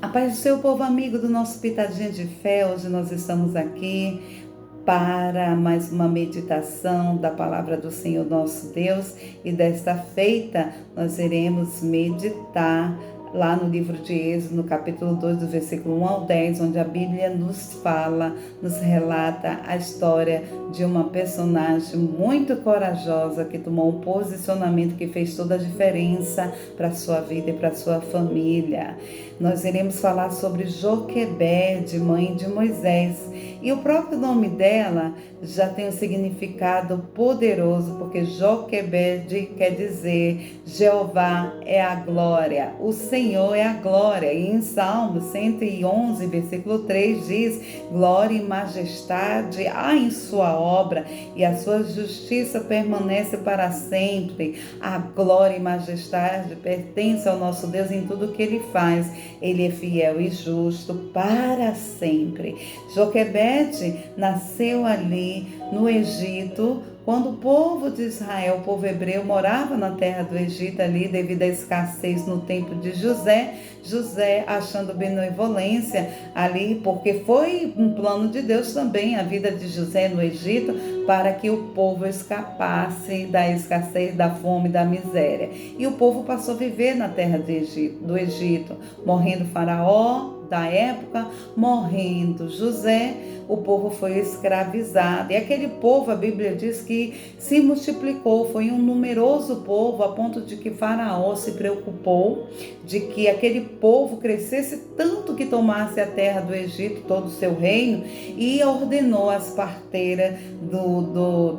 A paz do seu povo amigo do nosso Pitadinha de Fé. Hoje nós estamos aqui para mais uma meditação da palavra do Senhor nosso Deus, e desta feita nós iremos meditar lá no livro de Êxodo, no capítulo 2, do versículo 1 ao 10, onde a Bíblia nos fala, nos relata a história de uma personagem muito corajosa que tomou um posicionamento que fez toda a diferença para a sua vida e para a sua família. Nós iremos falar sobre Joquebede, mãe de Moisés. E o próprio nome dela já tem um significado poderoso, porque Joquebede quer dizer Jeová é a glória, o Senhor é a glória. E em Salmo 111, versículo 3 diz: glória e majestade há em sua obra, e a sua justiça permanece para sempre. A glória e majestade pertence ao nosso Deus em tudo que Ele faz. Ele é fiel e justo para sempre. Joquebede nasceu ali no Egito, quando o povo de Israel, o povo hebreu, morava na terra do Egito ali devido à escassez no tempo de José. José, achando benevolência ali, porque foi um plano de Deus também a vida de José no Egito, para que o povo escapasse da escassez, da fome, da miséria. E o povo passou a viver na terra do Egito, morrendo Faraó da época, morrendo José, o povo foi escravizado. E aquele povo, a Bíblia diz que se multiplicou, foi um numeroso povo, a ponto de que Faraó se preocupou de que aquele povo crescesse tanto que tomasse a terra do Egito, todo o seu reino, e ordenou às parteiras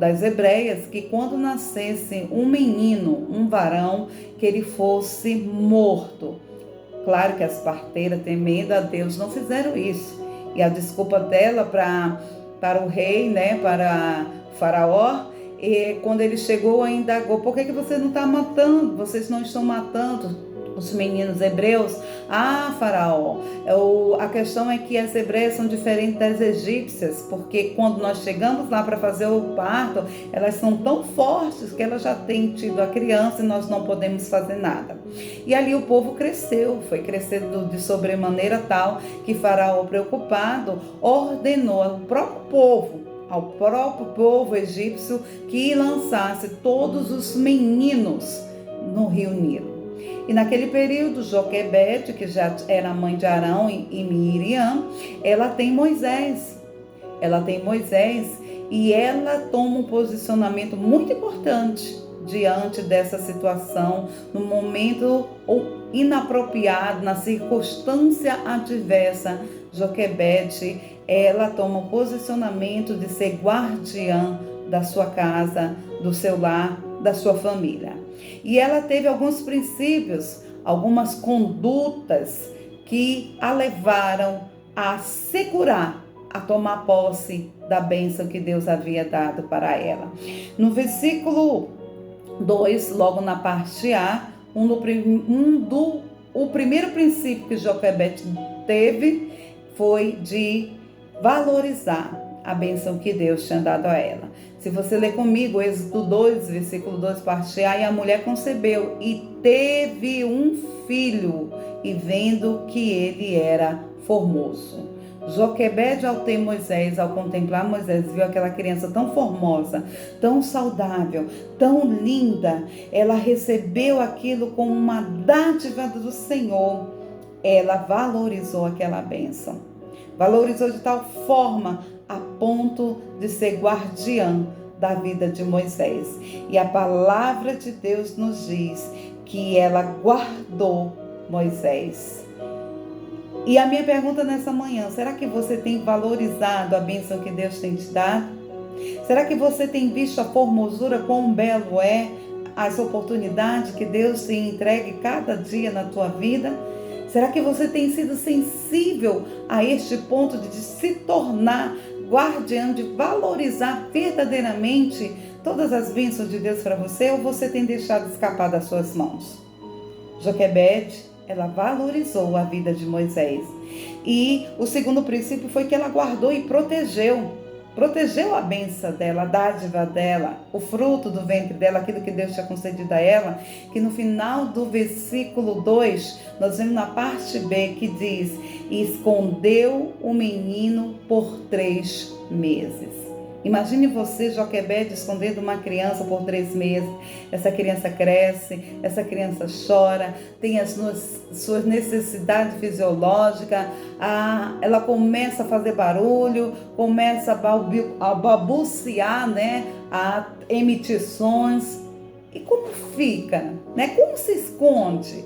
das hebreias que quando nascesse um menino, um varão, que ele fosse morto. Claro que as parteiras, temendo a Deus, não fizeram isso. E a desculpa dela para o rei, para Faraó, e quando ele chegou, ainda indagou: por que você não está matando? Vocês não estão matando os meninos hebreus? Ah, Faraó, a questão é que as hebreias são diferentes das egípcias, porque quando nós chegamos lá para fazer o parto, elas são tão fortes que elas já têm tido a criança e nós não podemos fazer nada. E ali o povo cresceu, foi crescendo de sobremaneira tal que Faraó, preocupado, ordenou ao próprio povo egípcio que lançasse todos os meninos no rio Nilo. E naquele período, Joquebede, que já era mãe de Arão e Miriam, ela tem Moisés. E ela toma um posicionamento muito importante diante dessa situação, no momento inapropriado, na circunstância adversa. Joquebede, ela toma um posicionamento de ser guardiã da sua casa, do seu lar, da sua família. E ela teve alguns princípios, algumas condutas que a levaram a segurar, a tomar posse da bênção que Deus havia dado para ela. No versículo 2, logo na parte A, o primeiro princípio que Joquebede teve foi de valorizar a bênção que Deus tinha dado a ela. Se você ler comigo, Êxodo 2, versículo 2, parte A: e a mulher concebeu e teve um filho, e vendo que ele era formoso. Joquebede, ao ter Moisés, ao contemplar Moisés, viu aquela criança tão formosa, tão saudável, tão linda. Ela recebeu aquilo como uma dádiva do Senhor. Ela valorizou aquela bênção. Valorizou de tal forma a ponto de ser guardiã da vida de Moisés. E a palavra de Deus nos diz que ela guardou Moisés. E a minha pergunta nessa manhã: será que você tem valorizado a bênção que Deus tem te dado? Será que você tem visto a formosura, quão belo é, as oportunidades que Deus tem entregue cada dia na tua vida? Será que você tem sido sensível a este ponto de se tornar guardiã, de valorizar verdadeiramente todas as bênçãos de Deus para você, ou você tem deixado escapar das suas mãos? Joquebede, ela valorizou a vida de Moisés. E o segundo princípio foi que ela guardou e protegeu. protegeu a bênção dela, a dádiva dela, o fruto do ventre dela, aquilo que Deus tinha concedido a ela, que no final do versículo 2, nós vemos na parte B que diz: e escondeu o menino por 3 meses. Imagine você, Joquebede, escondendo uma criança por 3 meses. Essa criança cresce, essa criança chora, tem as suas necessidades fisiológicas, ela começa a fazer barulho, começa a balbuciar, né? A emitir sons. E como fica? Né? Como se esconde?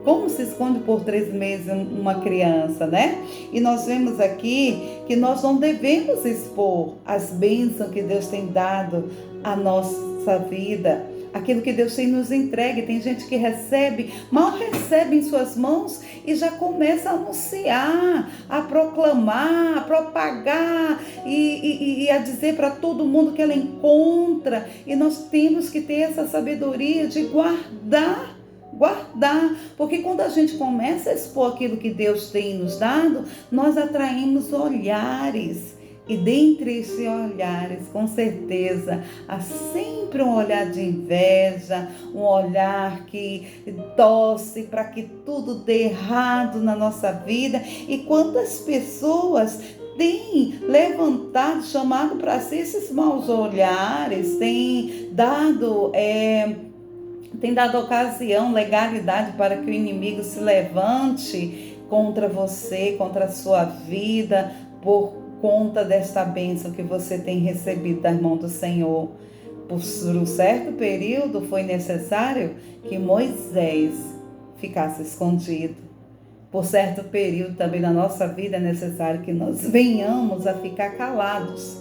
Como se esconde por 3 meses uma criança, né? E nós vemos aqui que nós não devemos expor as bênçãos que Deus tem dado à nossa vida, aquilo que Deus tem nos entregue. Tem gente que recebe, mal recebe em suas mãos e já começa a anunciar, a proclamar, a propagar e a dizer para todo mundo que ela encontra. E nós temos que ter essa sabedoria de guardar, porque quando a gente começa a expor aquilo que Deus tem nos dado, nós atraímos olhares, e dentre esses olhares, com certeza, há sempre um olhar de inveja, um olhar que torce para que tudo dê errado na nossa vida. E quantas pessoas tem levantado, chamado para si esses maus olhares, tem dado ocasião, legalidade para que o inimigo se levante contra você, contra a sua vida, por conta desta bênção que você tem recebido da mão do Senhor. Por um certo período foi necessário que Moisés ficasse escondido. Por certo período também na nossa vida é necessário que nós venhamos a ficar calados,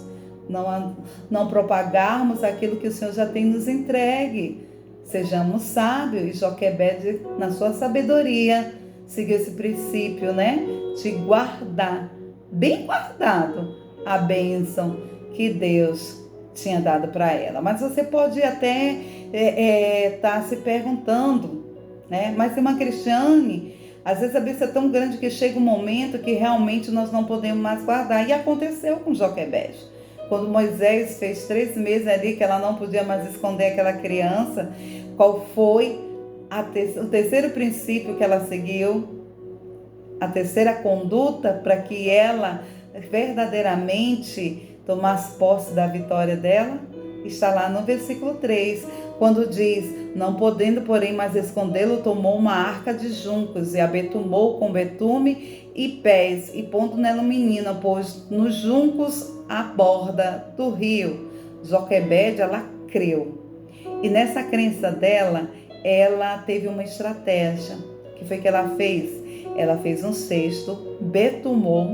não propagarmos aquilo que o Senhor já tem nos entregue. Sejamos sábios, e Joquebede, na sua sabedoria, seguiu esse princípio, né? De guardar, bem guardado, a bênção que Deus tinha dado para ela. Mas você pode até estar se perguntando, né? Mas irmã Cristiane, às vezes a bênção é tão grande que chega um momento que realmente nós não podemos mais guardar. E aconteceu com Joquebede. Quando Moisés fez 3 meses ali que ela não podia mais esconder aquela criança, qual foi o terceiro princípio que ela seguiu? A terceira conduta para que ela verdadeiramente tomasse posse da vitória dela? Está lá no versículo 3, quando diz: não podendo, porém, mais escondê-lo, tomou uma arca de juncos e a betumou com betume e pés, e pondo nela o menino, pôs nos juncos à borda do rio. Joquebede, ela creu. E nessa crença dela, ela teve uma estratégia. O que foi que ela fez? Ela fez um cesto, betumou,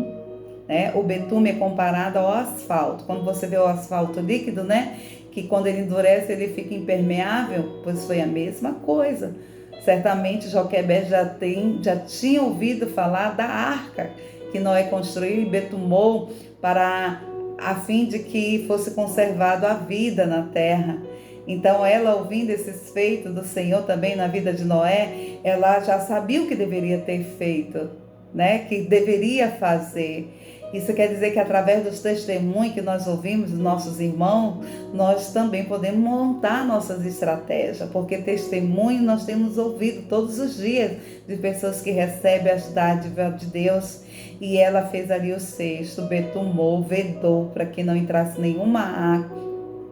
né? O betume é comparado ao asfalto. Quando você vê o asfalto líquido, né? Que quando ele endurece, ele fica impermeável. Pois foi a mesma coisa. Certamente Joquebede já tinha ouvido falar da arca que Noé construiu e betumou a fim de que fosse conservado a vida na terra. Então ela, ouvindo esses feitos do Senhor também na vida de Noé, ela já sabia o que deveria ter feito, né? Que deveria fazer. Isso quer dizer que através dos testemunhos que nós ouvimos dos nossos irmãos, nós também podemos montar nossas estratégias, porque testemunho nós temos ouvido todos os dias de pessoas que recebem as dádivas de Deus. E ela fez ali o cesto, betumou, vedou para que não entrasse nenhuma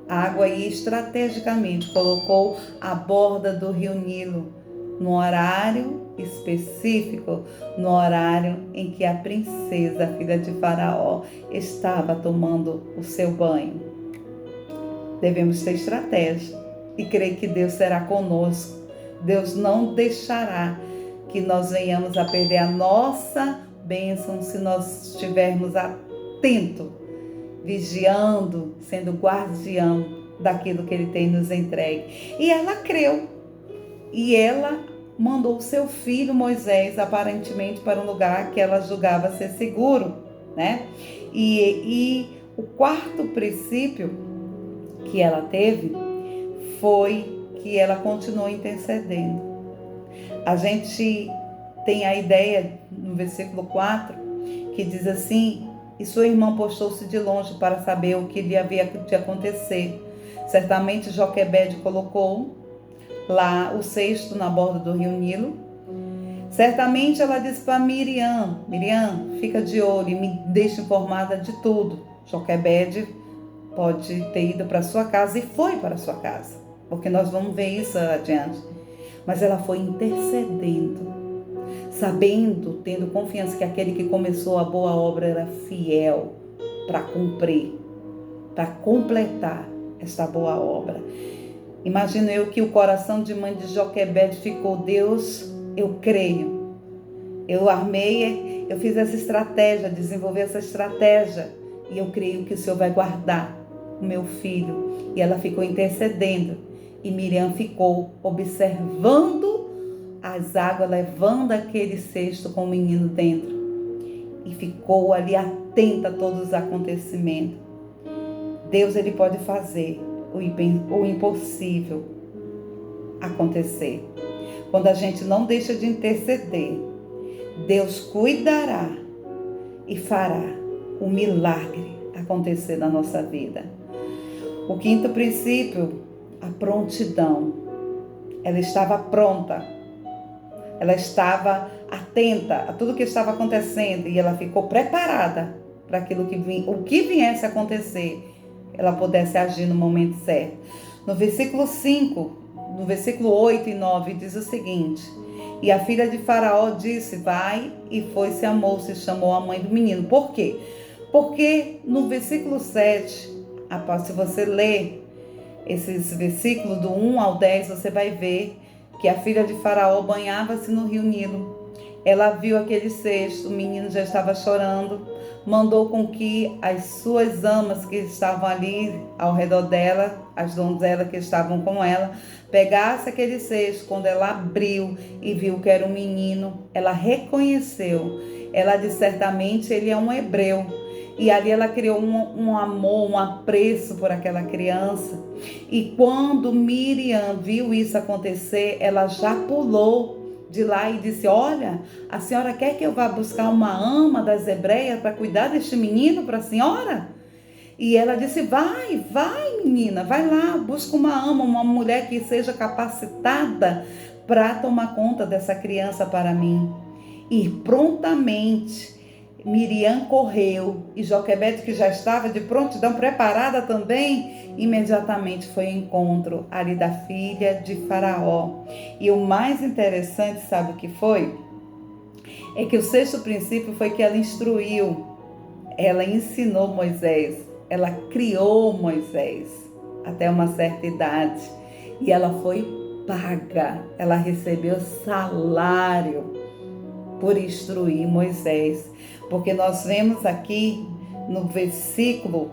água e estrategicamente colocou a borda do rio Nilo no horário específico, no horário em que a princesa, filha de Faraó, estava tomando o seu banho. Devemos ter estratégia e crer que Deus será conosco. Deus não deixará que nós venhamos a perder a nossa bênção se nós estivermos atentos, vigiando, sendo guardião daquilo que Ele tem nos entregue. E ela creu. E ela mandou o seu filho Moisés, aparentemente, para um lugar que ela julgava ser seguro, né? E o quarto princípio que ela teve foi que ela continuou intercedendo. A gente tem a ideia, no versículo 4, que diz assim: e sua irmã postou-se de longe para saber o que lhe havia de acontecer. Certamente Joquebede colocou lá o cesto na borda do rio Nilo. Certamente ela disse para Miriam: Miriam, fica de olho e me deixa informada de tudo. Joquebede pode ter ido para sua casa, e foi para sua casa, porque nós vamos ver isso adiante. Mas ela foi intercedendo, sabendo, tendo confiança que aquele que começou a boa obra era fiel para cumprir, para completar esta boa obra. Imagino eu que o coração de mãe de Joquebede ficou: Deus, eu creio, eu armei, eu fiz essa estratégia, desenvolvi essa estratégia, e eu creio que o Senhor vai guardar o meu filho. E ela ficou intercedendo, e Miriam ficou observando as águas, levando aquele cesto com o menino dentro, e ficou ali atenta a todos os acontecimentos. Deus, ele pode fazer o impossível acontecer. Quando a gente não deixa de interceder, Deus cuidará e fará o milagre acontecer na nossa vida. O quinto princípio, a prontidão. Ela estava pronta, ela estava atenta a tudo que estava acontecendo, e ela ficou preparada para aquilo o que viesse a acontecer, ela pudesse agir no momento certo. No versículo 5, no versículo 8 e 9, diz o seguinte: e a filha de Faraó disse: vai, e foi-se a moça e chamou a mãe do menino. Por quê? Porque no versículo 7, se você ler esses versículos do 1 ao 10, você vai ver que a filha de Faraó banhava-se no rio Nilo. Ela viu aquele cesto, o menino já estava chorando, mandou com que as suas amas que estavam ali ao redor dela, as donzelas que estavam com ela, pegasse aquele cesto. Quando ela abriu e viu que era um menino, ela reconheceu. Ela disse: certamente ele é um hebreu. E ali ela criou um amor, um apreço por aquela criança. E quando Miriam viu isso acontecer, ela já pulou de lá e disse: olha, a senhora quer que eu vá buscar uma ama das hebreias para cuidar deste menino para a senhora? E ela disse: vai menina, vai lá, busca uma ama, uma mulher que seja capacitada para tomar conta dessa criança para mim. E prontamente Miriam correu, e Joquebede, que já estava de prontidão, preparada também, imediatamente foi ao encontro ali da filha de Faraó. E o mais interessante, sabe o que foi? É que o sexto princípio foi que ela instruiu, ela ensinou Moisés, ela criou Moisés até uma certa idade, e ela foi paga, ela recebeu salário por instruir Moisés. Porque nós vemos aqui no versículo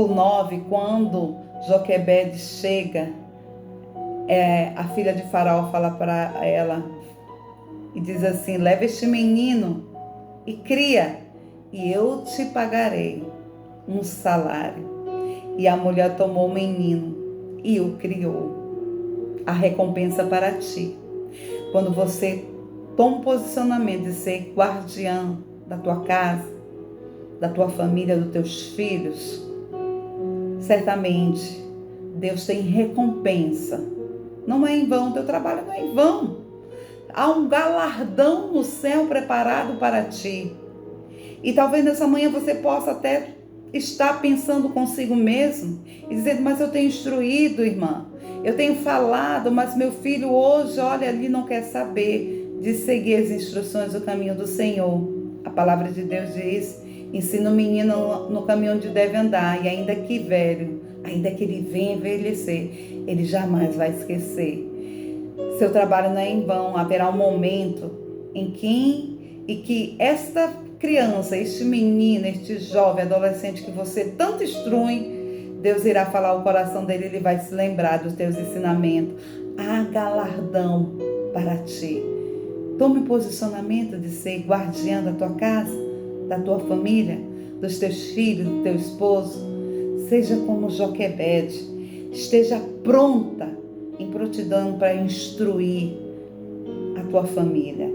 9, quando Joquebede chega, a filha de Faraó fala para ela e diz assim: leva este menino e cria, e eu te pagarei um salário. E a mulher tomou o menino e o criou. A recompensa para ti. Quando você toma um posicionamento de ser guardiã da tua casa, da tua família, dos teus filhos, certamente Deus tem recompensa. Não é em vão, teu trabalho não é em vão. Há um galardão no céu preparado para ti. E talvez nessa manhã você possa até estar pensando consigo mesmo e dizendo: mas eu tenho instruído, irmã, eu tenho falado, mas meu filho hoje, olha ali, não quer saber de seguir as instruções do caminho do Senhor. A palavra de Deus diz: ensina o menino no caminho onde deve andar, e ainda que velho, ainda que ele venha envelhecer, ele jamais vai esquecer. Seu trabalho não é em vão. Haverá um momento em que esta criança, este menino, este jovem, adolescente que você tanto instrui, Deus irá falar o coração dele, ele vai se lembrar dos teus ensinamentos. Há galardão para ti. Tome posicionamento de ser guardiã da tua casa, da tua família, dos teus filhos, do teu esposo. Seja como Joquebede, esteja pronta, em prontidão para instruir a tua família.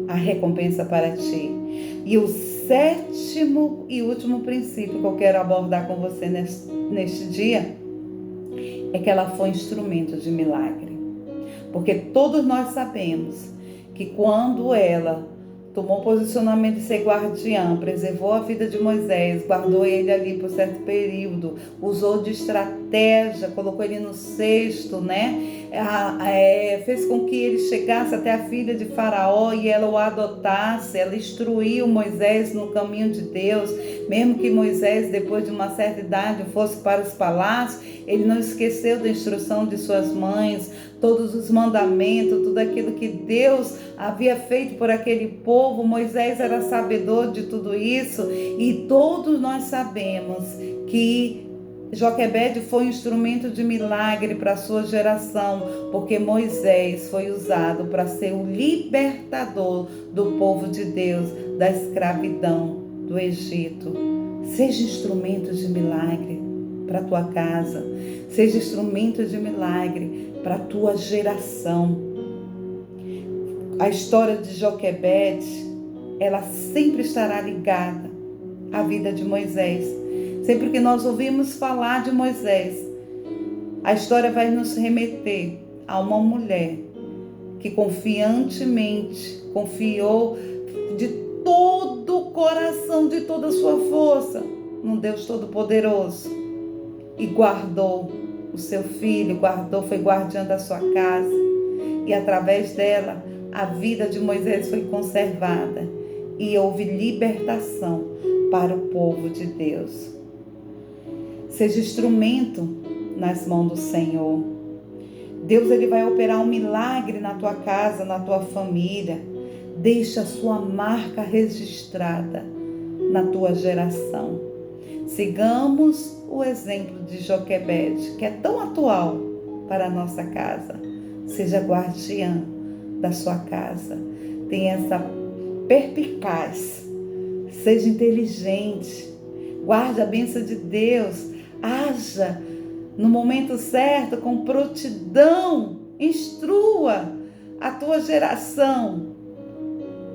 a recompensa para ti. E o sétimo e último princípio que eu quero abordar com você neste dia é que ela foi instrumento de milagre. Porque todos nós sabemos que quando ela tomou posicionamento de ser guardiã, preservou a vida de Moisés, guardou ele ali por certo período, usou de estratégia, colocou ele no cesto, fez com que ele chegasse até a filha de Faraó e ela o adotasse, ela instruiu Moisés no caminho de Deus, mesmo que Moisés, depois de uma certa idade, fosse para os palácios, ele não esqueceu da instrução de suas mães, todos os mandamentos, tudo aquilo que Deus havia feito por aquele povo. Moisés era sabedor de tudo isso e todos nós sabemos que Joquebede foi um instrumento de milagre para a sua geração, porque Moisés foi usado para ser o libertador do povo de Deus, da escravidão do Egito. Seja instrumento de milagre para a tua casa, seja instrumento de milagre para a tua geração. A história de Joquebede, ela sempre estará ligada à vida de Moisés. Sempre que nós ouvimos falar de Moisés, a história vai nos remeter a uma mulher que confiantemente confiou de todo o coração, de toda a sua força, num Deus Todo-Poderoso e guardou o seu filho, foi guardiã da sua casa e através dela a vida de Moisés foi conservada e houve libertação para o povo de Deus. Seja instrumento nas mãos do Senhor. Deus, ele vai operar um milagre na tua casa, na tua família. Deixa a sua marca registrada na tua geração. Sigamos o exemplo de Joquebede, que é tão atual para a nossa casa. Seja guardiã da sua casa. Tenha essa perspicaz. Seja inteligente. Guarde a bênção de Deus. Haja no momento certo, com prontidão. Instrua a tua geração.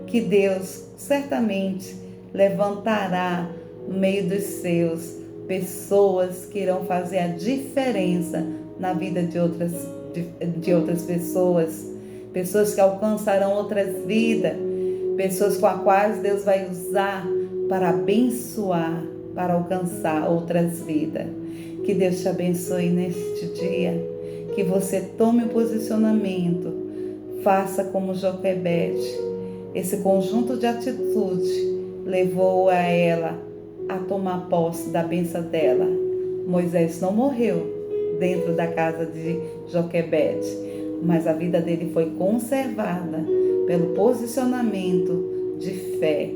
Que Deus certamente levantará no meio dos seus pessoas que irão fazer a diferença na vida de outras pessoas. Pessoas que alcançarão outras vidas. Pessoas com as quais Deus vai usar para abençoar, para alcançar outras vidas. Que Deus te abençoe neste dia. Que você tome o posicionamento. Faça como Joquebede. Esse conjunto de atitude levou a ela a tomar posse da bênção dela. Moisés não morreu dentro da casa de Joquebede, mas a vida dele foi conservada pelo posicionamento de fé,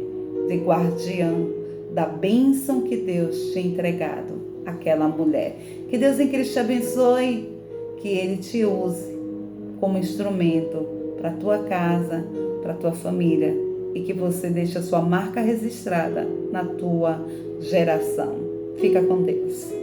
de guardião da bênção que Deus tinha entregado àquela mulher. Que Deus em Cristo te abençoe, que Ele te use como instrumento para a tua casa, para a tua família, e que você deixe a sua marca registrada na tua geração. Fica com Deus.